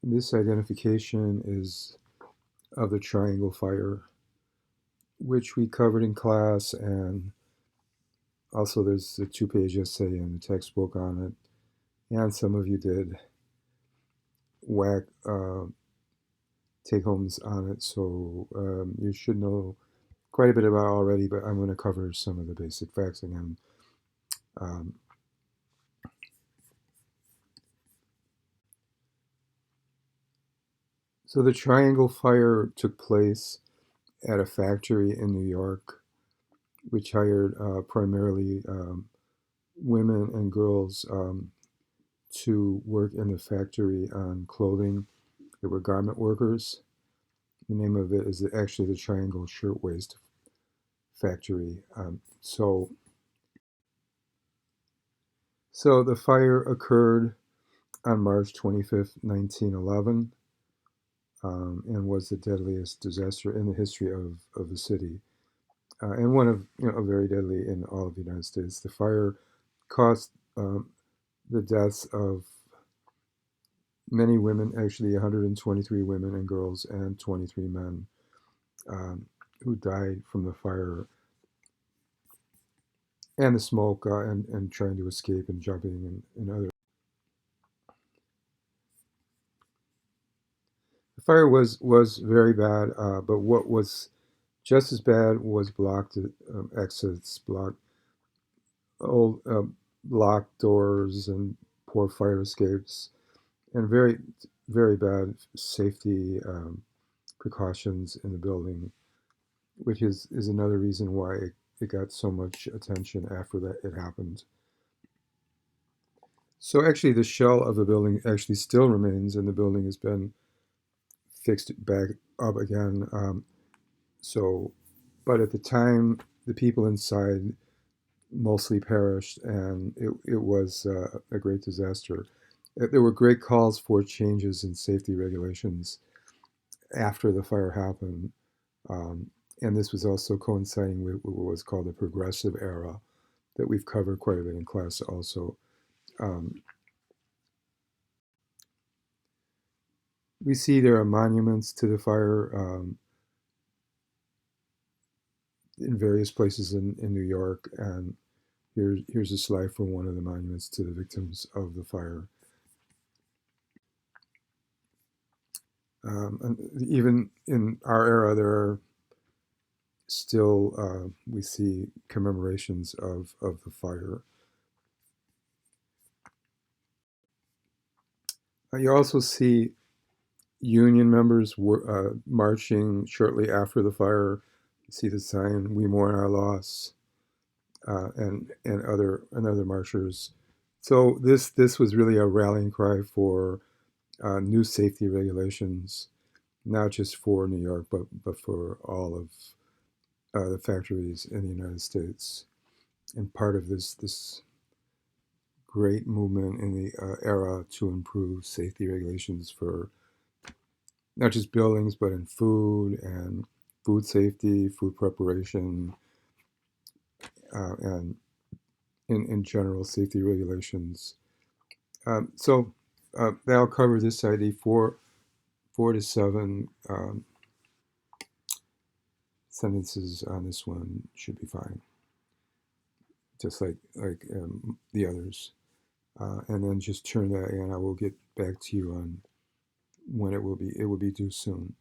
This identification is of the Triangle Fire, which we covered in class, and also there's a two-page essay in the textbook on it, and some of you did whack take-homes on it, so you should know quite a bit about it already, but I'm going to cover some of the basic facts again. Um, so the Triangle Fire took place at a factory in New York, which hired primarily women and girls to work in the factory on clothing. They were garment workers. The name of it is actually the Triangle Shirtwaist Factory. So the fire occurred on March 25th, 1911, and was the deadliest disaster in the history of the city, and one of very deadly in all of the United States. The fire caused the deaths of many women, actually 123 women and girls, and 23 men who died from the fire and the smoke and trying to escape and jumping and other. The fire was very bad, but what was just as bad was blocked exits, old locked doors, and poor fire escapes, and very bad safety precautions in the building, which is another reason why it got so much attention after that it happened. So actually, the shell of the building actually still remains, and the building has been fixed back up again. So, but at the time, the people inside mostly perished, and it was a great disaster. There were great calls for changes in safety regulations after the fire happened. And this was also coinciding with what was called the progressive era that we've covered quite a bit in class also. Um, we see there are monuments to the fire in various places in New York, and here's a slide from one of the monuments to the victims of the fire. And even in our era, there are still we see commemorations of the fire. You also see union members were marching shortly after the fire. You see the sign "We mourn our loss," and other marchers. So this was really a rallying cry for new safety regulations, not just for New York, but for all of the factories in the United States. And part of this great movement in the era to improve safety regulations for not just buildings, but in food and food safety, food preparation, and in general safety regulations. So that'll cover this ID. Four to seven sentences on this one should be fine, just like the others. And then just turn that in. I will get back to you on when it will be. It will be due soon.